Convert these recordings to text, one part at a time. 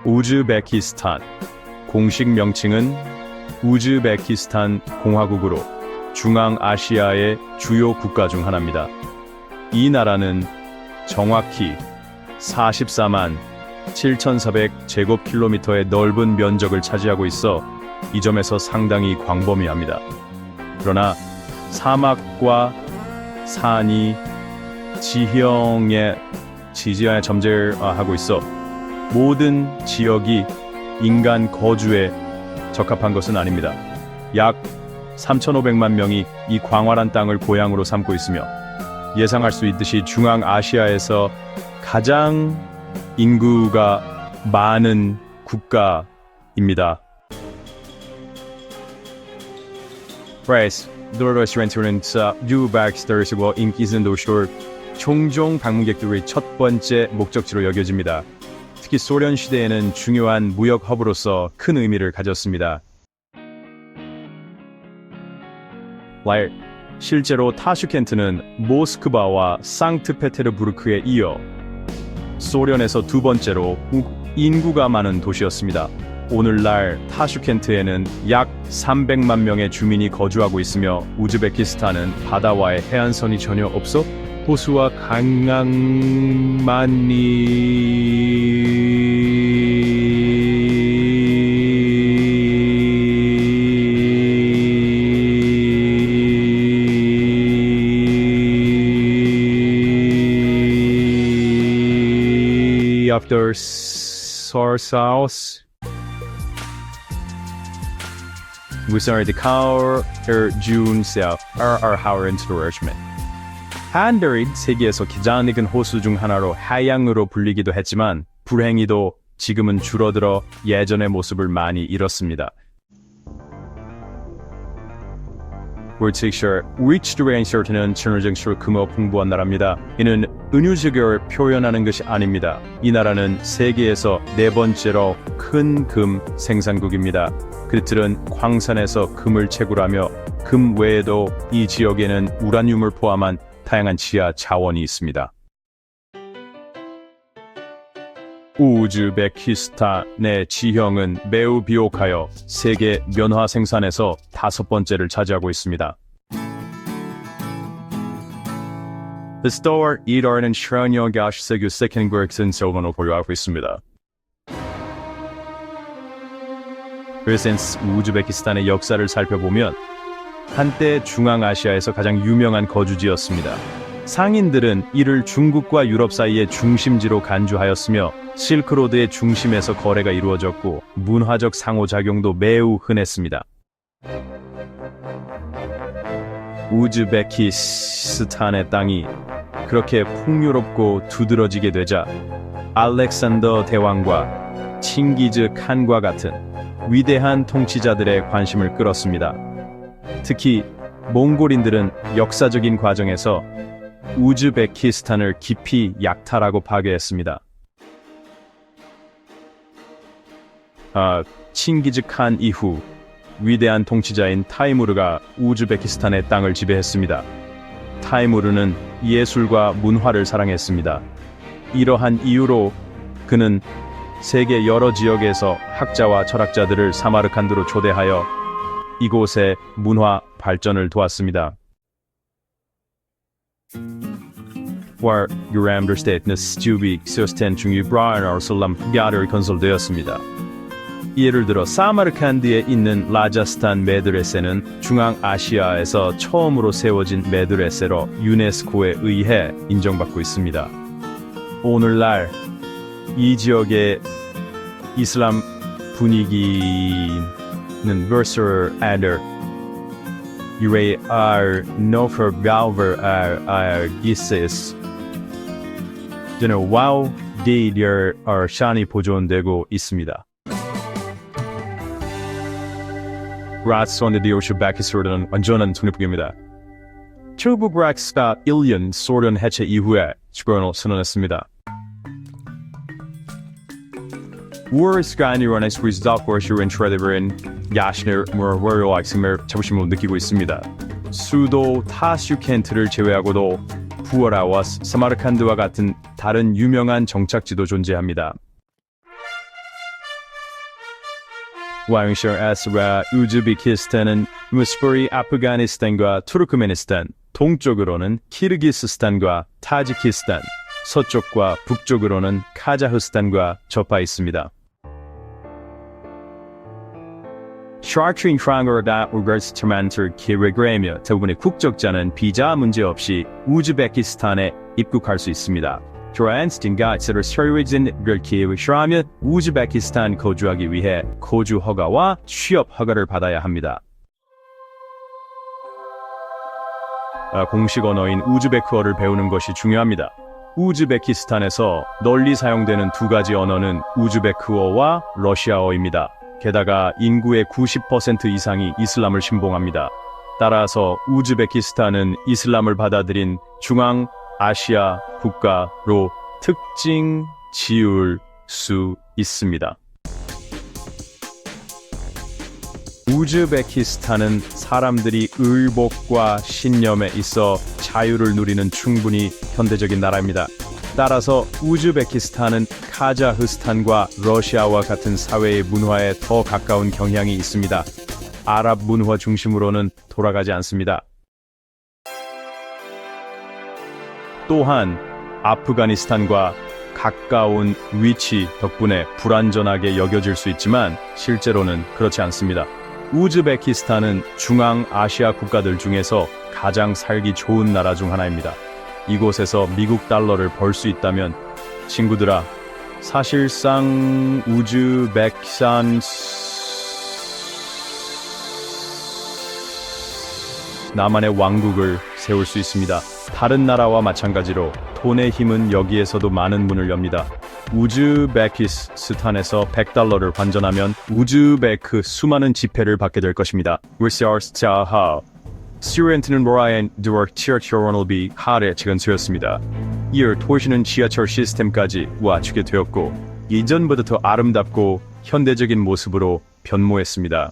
우즈베키스탄. 공식 명칭은 우즈베키스탄 공화국으로 중앙아시아의 주요 국가 중 하나입니다. 이 나라는 정확히 44만 7,400제곱킬로미터의 넓은 면적을 차지하고 있어 이 점에서 상당히 광범위합니다. 그러나 사막과 산이 지형에 점재하고 있어 모든 지역이 인간 거주에 적합한 것은 아닙니다. 약 3,500만 명이 이 광활한 땅을 고향으로 삼고 있으며 예상할 수 있듯이 중앙아시아에서 가장 인구가 많은 국가입니다. Right, 노르웨이스렌트는 유박스터스고 인기있는 도시로 종종 방문객들의 첫 번째 목적지로 여겨집니다. 특히 소련 시대에는 중요한 무역 허브로서 큰 의미를 가졌습니다. 실제로 타슈켄트는 모스크바와 상트페테르부르크에 이어 소련에서 두 번째로 인구가 많은 도시였습니다. 오늘날 타슈켄트에는 약 300만 명의 주민이 거주하고 있으며 우즈베키스탄은 바다와의 해안선이 전혀 없어 호수와 강만이 after Source We started the car June self our encouragement. 한들이 세계에서 가장 큰 호수 중 하나로 하양으로 불리기도 했지만 불행히도 지금은 줄어들어 예전의 모습을 많이 잃었습니다. 위치드레인서트는 천연정수로 크고 풍부한 나라입니다. 이는 은유지역을 표현하는 것이 아닙니다. 이 나라는 세계에서 네 번째로 큰 금 생산국입니다. 그들은 광산에서 금을 채굴하며 금 외에도 이 지역에는 우라늄을 포함한 다양한 지하 자원이 있습니다. 우즈베키스탄의 지형은 매우 비옥하여 세계 면화 생산에서 5번째를 차지하고 있습니다. The store 이러한 슈라니오가시 세계 세컨 그렉슨 세우번을 보유하고 있습니다. 그래서 우즈베키스탄의 역사를 살펴보면 한때 중앙아시아에서 가장 유명한 거주지였습니다. 상인들은 이를 중국과 유럽 사이의 중심지로 간주하였으며 실크로드의 중심에서 거래가 이루어졌고 문화적 상호작용도 매우 흔했습니다. 우즈베키스탄의 땅이 그렇게 풍요롭고 두드러지게 되자 알렉산더 대왕과 칭기즈 칸과 같은 위대한 통치자들의 관심을 끌었습니다. 특히 몽골인들은 역사적인 과정에서 우즈베키스탄을 깊이 약탈하고 파괴했습니다. 칭기즈 칸 이후 위대한 통치자인 타이무르가 우즈베키스탄의 땅을 지배했습니다. 타이무르는 예술과 문화를 사랑했습니다. 이러한 이유로 그는 세계 여러 지역에서 학자와 철학자들을 사마르칸드로 초대하여 이곳의 문화 발전을 도왔습니다. War Yuramder State는 스튜비 소스텐 중위 브라이언 아르슬람 가르 건설되었습니다. 예를 들어 사마르칸드에 있는 라자스탄 메드레세는 중앙아시아에서 처음으로 세워진 메드레세로 유네스코에 의해 인정받고 있습니다. 오늘날 이 지역의 이슬람 분위기는 versus other 유레 노퍼 발버 기세스 저는 와우 데이터 샤니 보존되고 있습니다. 라스온의 우즈베키스탄은 완전한 독립국입니다. 1901년 소련 해체 이후에 주권을 선언했습니다. 우르스간이라는 스위스다코르슈인 트레드버린 야시르 무르워로악심을 자부심으로 느끼고 있습니다. 수도 타슈켄트를 제외하고도 부어라와 사마르칸드와 같은 다른 유명한 정착지도 존재합니다. 와용셔 아스라 우즈베키스탄은 무스포리 아프가니스탄과 투르크메니스탄, 동쪽으로는 키르기스스탄과 타지키스탄, 서쪽과 북쪽으로는 카자흐스탄과 접해 있습니다. 샤트린 프랑어다 우거스트만트 키르그레며 대부분의 국적자는 비자 문제 없이 우즈베키스탄에 입국할 수 있습니다. 트랜스틴가 이스를 서유진 글키위시라면 우즈베키스탄 거주하기 위해 거주 허가와 취업 허가를 받아야 합니다. 공식 언어인 우즈베크어를 배우는 것이 중요합니다. 우즈베키스탄에서 널리 사용되는 두 가지 언어는 우즈베크어와 러시아어입니다. 게다가 인구의 90% 이상이 이슬람을 신봉합니다. 따라서 우즈베키스탄은 이슬람을 받아들인 중앙아시아 국가로 특징 지을 수 있습니다. 우즈베키스탄은 사람들이 의복과 신념에 있어 자유를 누리는 충분히 현대적인 나라입니다. 따라서 우즈베키스탄은 카자흐스탄과 러시아와 같은 사회의 문화에 더 가까운 경향이 있습니다. 아랍 문화 중심으로는 돌아가지 않습니다. 또한 아프가니스탄과 가까운 위치 덕분에 불안전하게 여겨질 수 있지만 실제로는 그렇지 않습니다. 우즈베키스탄은 중앙아시아 국가들 중에서 가장 살기 좋은 나라 중 하나입니다. 이곳에서 미국 달러를 벌 수 있다면 친구들아, 사실상 우즈베키스탄 나만의 왕국을 세울 수 있습니다. 다른 나라와 마찬가지로 돈의 힘은 여기에서도 많은 문을 엽니다. 우즈베키스탄에서 100달러를 환전하면 우즈베크 수많은 지폐를 받게 될 것입니다. 스튜던트는 모라인 디렉터럴비 하래 측은수였습니다. 이어 도시는 지하철 시스템까지 갖추게 되었고 이전보다 더 아름답고 현대적인 모습으로 변모했습니다.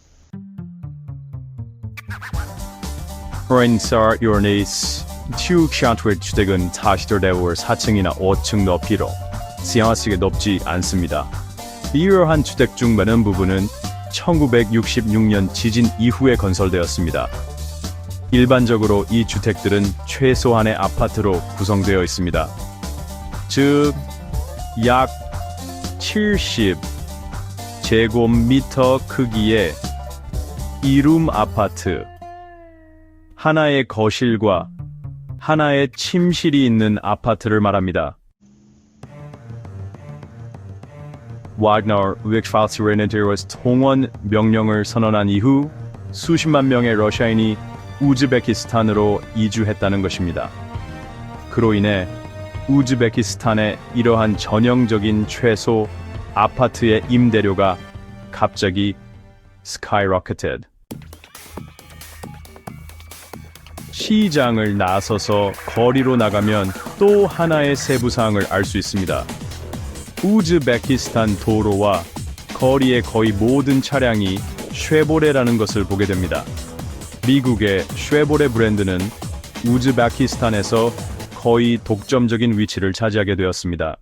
프렌서 요네스 튜크샨트의 주택은 타시더대월 4층이나 5층 높이로 시야스게 높지 않습니다. 이러한 주택 중 많은 부분은 1966년 지진 이후에 건설되었습니다. 일반적으로 이 주택들은 최소한의 아파트로 구성되어 있습니다. 즉, 약 70제곱미터 크기의 2룸 아파트, 하나의 거실과 하나의 침실이 있는 아파트를 말합니다. 와그너 윅팔스레네테로스 통원 명령을 선언한 이후 수십만 명의 러시아인이 우즈베키스탄으로 이주했다는 것입니다. 그로 인해 우즈베키스탄의 이러한 전형적인 최소 아파트의 임대료가 갑자기 skyrocketed. 시장을 나서서 거리로 나가면 또 하나의 세부 사항을 알 수 있습니다. 우즈베키스탄 도로와 거리의 거의 모든 차량이 쉐보레라는 것을 보게 됩니다. 미국의 쉐보레 브랜드는 우즈베키스탄에서 거의 독점적인 위치를 차지하게 되었습니다.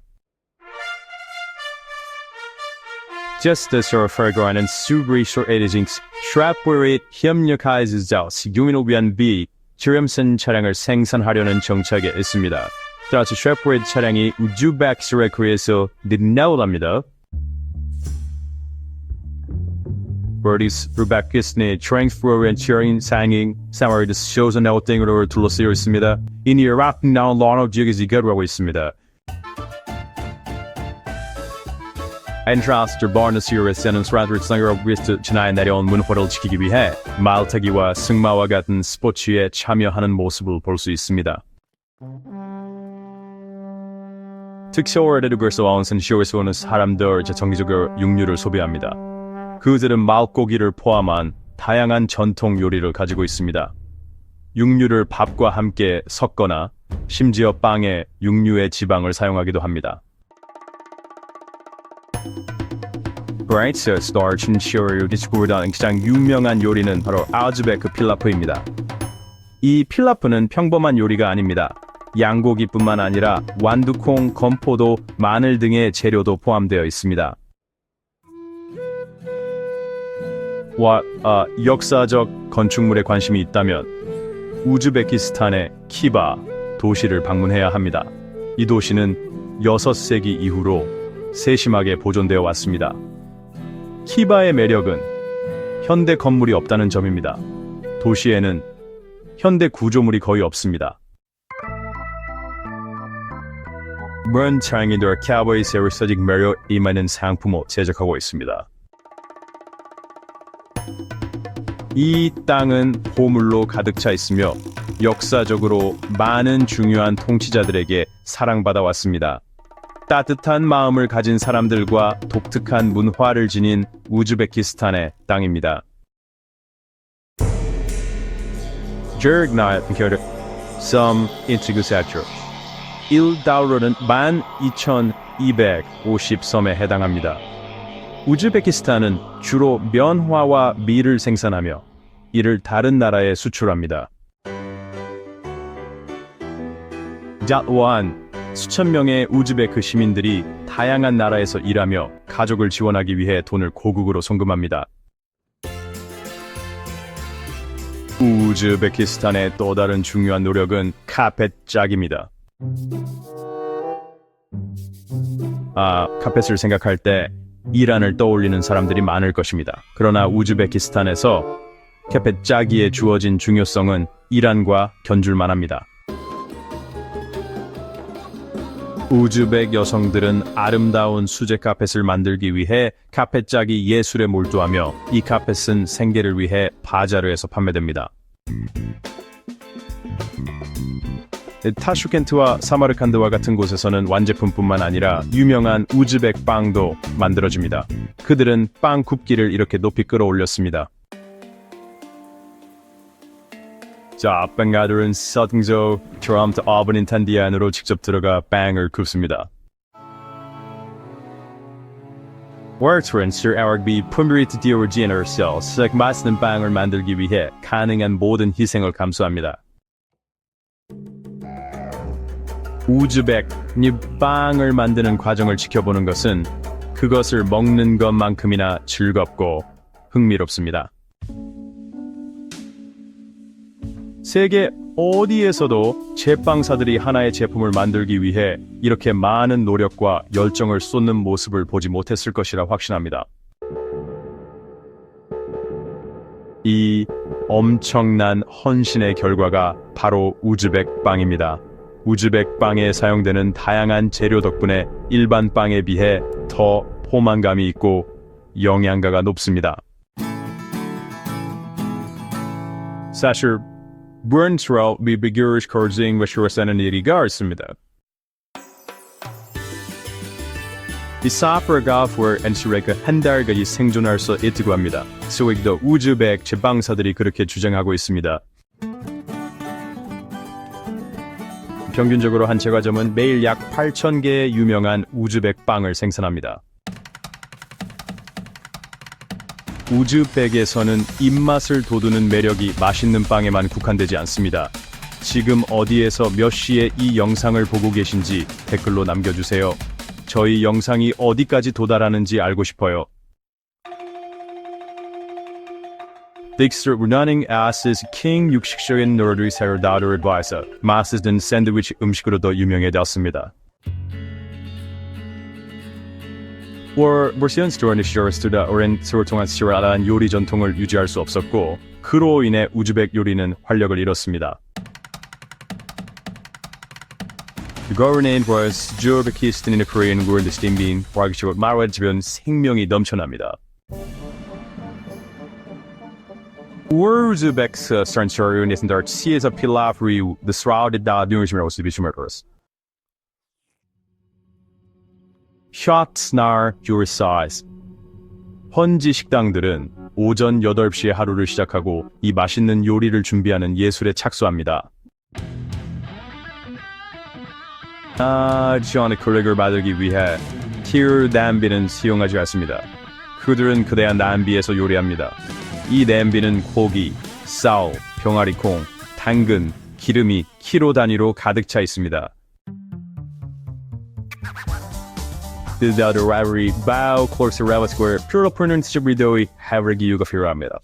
Justice Ferguson Subrishor Edings 쉐보레 협력하여서 시공을 위한 저렴선 차량을 생산하려는 정책에 있습니다. 따라서 쉐보레 차량이 우즈베키스탄에서 나올랍니다. 버디스 우즈베키스탄의 트랜스포런 처인 상행 사마리드 쇼전 아웃딩으로 둘러싸여 있습니다. 이니 이라크 나온 러너 지역에서 거주하고 있습니다. 엔트라스터 바르나시오에서는 스라드리스나이어 위스트 지나에 내려온 문화를 지키기 위해 말타기와 승마와 같은 스포츠에 참여하는 모습을 볼 수 있습니다. 특수어레드그에서 와온 쇼에서 오는 사람들 정기적으로 육류를 소비합니다. 그들은 말고기를 포함한 다양한 전통 요리를 가지고 있습니다. 육류를 밥과 함께 섞거나 심지어 빵에 육류의 지방을 사용하기도 합니다. 브라이트 스타치 쇼를 디스코르다는 가장 유명한 요리는 바로 우즈베크 필라프입니다. 이 필라프는 평범한 요리가 아닙니다. 양고기뿐만 아니라 완두콩, 건포도, 마늘 등의 재료도 포함되어 있습니다. 역사적 건축물에 관심이 있다면 우즈베키스탄의 키바 도시를 방문해야 합니다. 이 도시는 6세기 이후로 세심하게 보존되어 왔습니다. 키바의 매력은 현대 건물이 없다는 점입니다. 도시에는 현대 구조물이 거의 없습니다. 먼 창의도 카바의 세계적 매력 임하는 상품을 제작하고 있습니다. 이 땅은 보물로 가득 차 있으며 역사적으로 많은 중요한 통치자들에게 사랑받아 왔습니다. 따뜻한 마음을 가진 사람들과 독특한 문화를 지닌 우즈베키스탄의 땅입니다. 섬 인치구사초 1달러는 12,250섬에 해당합니다. 우즈베키스탄은 주로 면화와 밀을 생산하며 이를 다른 나라에 수출합니다. 또한 수천 명의 우즈베크 시민들이 다양한 나라에서 일하며 가족을 지원하기 위해 돈을 고국으로 송금합니다. 우즈베키스탄의 또 다른 중요한 노력은 카펫 짝입니다. 카펫을 생각할 때 이란을 떠올리는 사람들이 많을 것입니다. 그러나 우즈베키스탄에서 카펫 짜기에 주어진 중요성은 이란과 견줄만합니다. 우즈벡 여성들은 아름다운 수제 카펫을 만들기 위해 카펫 짜기 예술에 몰두하며 이 카펫은 생계를 위해 바자르에서 판매됩니다. 타슈켄트와 사마르칸드와 같은 곳에서는 완제품뿐만 아니라 유명한 우즈벡 빵도 만들어집니다. 그들은 빵 굽기를 이렇게 높이 끌어올렸습니다. 빵가들은 서등조 트럼프 오븐 탄디 안으로 직접 들어가 빵을 굽습니다. 워트렌스 아르비 품리트 디오르지너셀 색 맛있는 빵을 만들기 위해 가능한 모든 희생을 감수합니다. 우즈벡이 빵을 만드는 과정을 지켜보는 것은 그것을 먹는 것만큼이나 즐겁고 흥미롭습니다. 세계 어디에서도 제빵사들이 하나의 제품을 만들기 위해 이렇게 많은 노력과 열정을 쏟는 모습을 보지 못했을 것이라 확신합니다. 이 엄청난 헌신의 결과가 바로 우즈벡 빵입니다. 우즈벡 빵에 사용되는 다양한 재료 덕분에 일반 빵에 비해 더 포만감이 있고 영양가가 높습니다. 사실 브런트로 비비규르 코징 외슈어사는 일이가 있습니다. 이 사프라가프와 엔시레가 한 달까지 생존할 수 있다고 합니다. 소액도 우즈벡 제빵사들이 그렇게 주장하고 있습니다. 평균적으로 한 제과점은 매일 약 8,000개의 유명한 우즈벡 빵을 생산합니다. 우즈벡에서는 입맛을 돋우는 매력이 맛있는 빵에만 국한되지 않습니다. 지금 어디에서 몇 시에 이 영상을 보고 계신지 댓글로 남겨주세요. 저희 영상이 어디까지 도달하는지 알고 싶어요. 딕스터 running asses king 육식적인 노르들이 새로 다루를 봐서 맛있는 샌드위치 음식으로도 유명해졌습니다. 버시언 스토어니 시어스트다 오랜 세월 동안 시라한 요리 전통을 유지할 수 없었고 그로 인해 우즈벡 요리는 활력을 잃었습니다. The Golden Age was Uzbekistan in the Korean War. The steam being 과학적으로 말하자면 생명이 넘쳐납니다. 우즈벡스 스탄처리온 있는 시에서 필라프리우 the shrouded da 뉴르시메로 스비슈메르스. 샷스나르 주르사이즈. 현지 식당들은 오전 8시에 하루를 시작하고 이 맛있는 요리를 준비하는 예술에 착수합니다. 지원의 컬렉을 받기 위해 티르 냄비는 사용하지 않습니다. 그들은 그대한 냄비에서 요리합니다. 이 냄비는 고기, 쌀, 병아리콩, 당근, 기름이 키로 단위로 가득 차 있습니다. 뜻다도 rivalry bao closer square pure opponents 위도의 해버리기 이유가 필요합니다.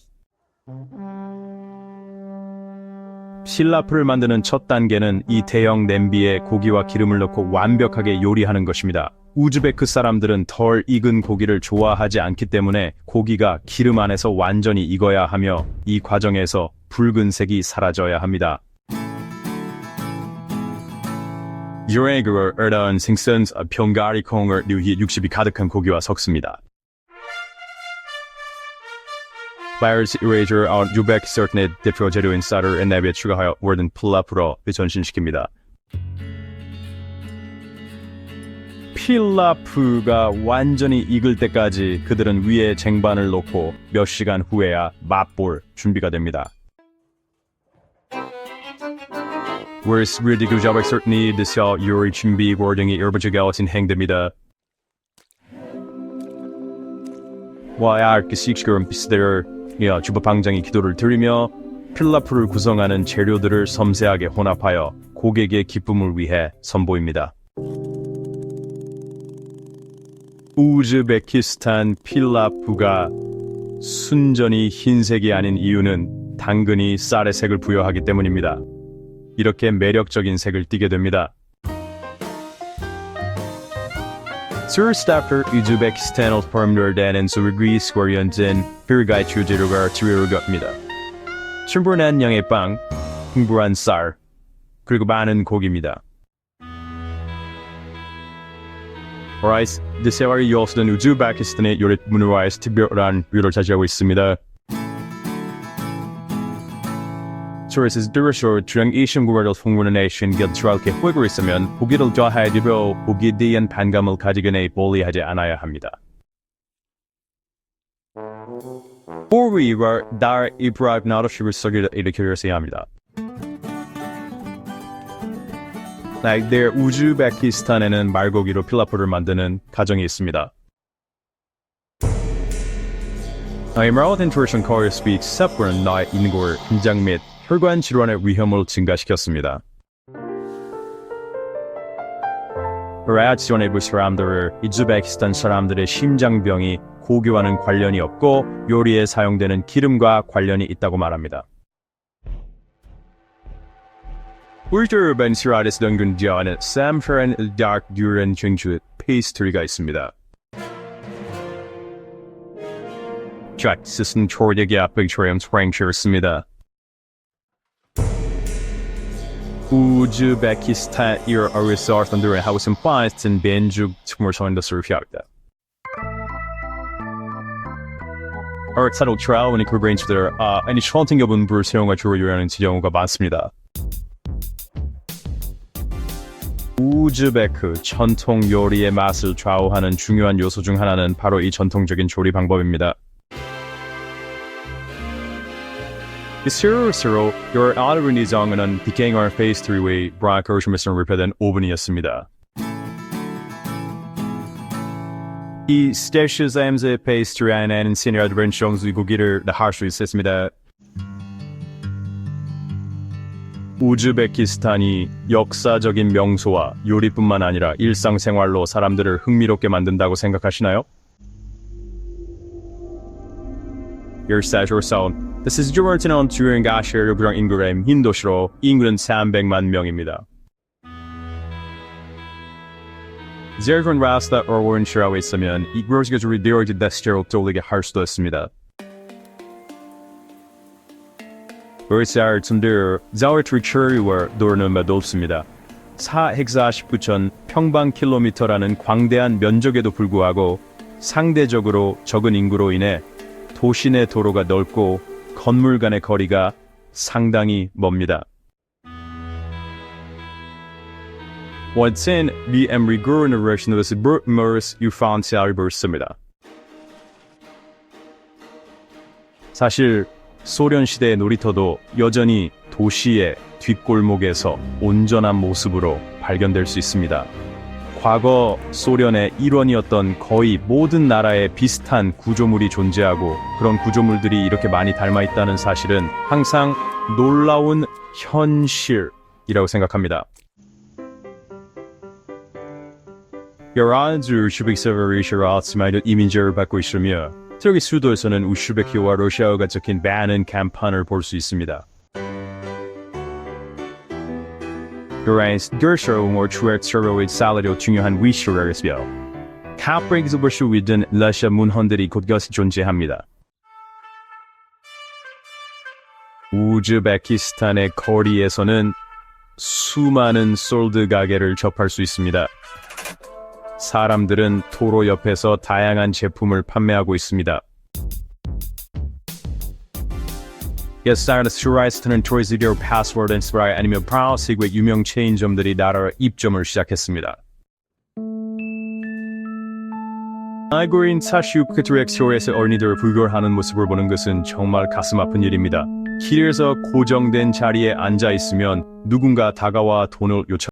필라프를 만드는 첫 단계는 이 대형 냄비에 고기와 기름을 넣고 완벽하게 요리하는 것입니다. 우즈베크 사람들은 덜 익은 고기를 좋아하지 않기 때문에 고기가 기름 안에서 완전히 익어야 하며 이 과정에서 붉은색이 사라져야 합니다. 유레그를 얻은 생선 병가리 콩을 누이 육즙이 가득한 고기와 섞습니다. Buyers Erasure on 우즈베키스탄의 대표 재료인 쌀을 냄비에 추가하여 월든 필라프로 전신시킵니다. 필라프가 완전히 익을 때까지 그들은 위에 쟁반을 놓고 몇 시간 후에야 맛볼 준비가 됩니다. Whereas really good job certainly the cell 요리 준비 과정이 일부적으로 진행됩니다. 와야 그 시식은 비슷해요. 주방장이 기도를 드리며 필라프를 구성하는 재료들을 섬세하게 혼합하여 고객의 기쁨을 위해 선보입니다. 우즈베키스탄 필라프가 순전히 흰색이 아닌 이유는 당근이 쌀의 색을 부여하기 때문입니다. 이렇게 매력적인 색을 띠게 됩니다. Surstaffer 우즈베키스탄을 포함되는 소그리스 관련된 필가이트 재료가 들어갑니다. 충분한 양의 빵, 풍부한 쌀, 그리고 많은 고기입니다. Alright, 데세와리 요소는 우즈베키스탄의 요리 문화에서 특별한 위를 차지하고 있습니다. Sources 들으셔 주량 이심구를 풍부한 내신 곁들게 보이고 있으면 고기를 좋아하여도 고기에 대한 반감을 가지거나 멀리하지 않아야 합니다. 우리가 달 이브라이브 나도시를 쓰기를 일으켜야 합니다. 우즈베키스탄에는 말고기로 필라프를 만드는 가정이 있습니다. Emerald Version Korea speaks 섭과는 나의 인골, 긴장 및 혈관 질환의 위험을 증가시켰습니다. 라지온의 사람들은 우즈베키스탄 사람들의 심장병이 고기와는 관련이 없고 요리에 사용되는 기름과 관련이 있다고 말합니다. 울트르반 시라데스 등근지어는 샘프란 다크 듀런 증주 페이스트리가 있습니다. 잭스슨 초대기 앞백처럼 스프링처였습니다. 우즈베키스탄 이어 어리서스들의 하우스 파이스ትን 벤죽 특물선도 surf이었다. 어르타로 트라우니 그브레인치들 아니 션팅 여분 불 사용과 주로 요리하는 경우가 많습니다. 우즈베크 전통 요리의 맛을 좌우하는 중요한 요소 중 하나는 바로 이 전통적인 조리 방법입니다. 스스로 요리 아르브니 정은 비갱어 페이스 3웨이 브라커 슈미스는 리페된 오븐이었습니다. 이 스테시스 엠즈 페이스트리 안에는 시니어 드벤션스 고기를 할 수 있었습니다. 우즈베키스탄이 역사적인 명소와 요리뿐만 아니라 일상생활로 사람들을 흥미롭게 만든다고 생각하시나요? This is Jordan during Asher 인구의 인도시로 인구는 300만 명입니다. 제르건 라스타 어원시라고 있으면 이 그로시가 조리 되어진 데스체로 돌리게 할 수도 있습니다. 벌써 쯤들 자워트리 처리와 도르는 바도 없습니다. 449천 평방킬로미터라는 광대한 면적에도 불구하고 상대적으로 적은 인구로 인해 도시 내 도로가 넓고 건물 간의 거리가 상당히 멉니다. 원센 BM 리그르는 러시아에서 버머스 유판시아를 벌습니다. 사실 소련 시대의 놀이터도 여전히 도시의 뒷골목에서 온전한 모습으로 발견될 수 있습니다. 과거 소련의 일원이었던 거의 모든 나라에 비슷한 구조물이 존재하고 그런 구조물들이 이렇게 많이 닮아있다는 사실은 항상 놀라운 현실이라고 생각합니다. 11주 우즈벡 서버리시로 알츠마이드 이민자를 받고 있으며 저기 수도에서는 우즈베키와 러시아어가 적힌 많은 간판을 볼 수 있습니다. 그라인스 더셔우모 추액 서로의 살리로 중요한 위치를 했으며 카프렉스 볼수 있는 러시아 문헌들이 곳곳에 존재합니다. 우즈베키스탄의 거리에서는 수많은 솔드 가게를 접할 수 있습니다. 사람들은 도로 옆에서 다양한 제품을 판매하고 있습니다. 옛사람의 슈라이스트는 트레이지비오 패스워드 앤 스프라이 아니면 브라우스의 유명 체인점들이 나라로 입점을 시작했습니다. 알고린 사슈크트렉쇼에서 어린이들을 불결하는 모습을 보는 것은 정말 가슴 아픈 일입니다. 길에서 고정된 자리에 앉아 있으면 누군가 다가와 돈을 요청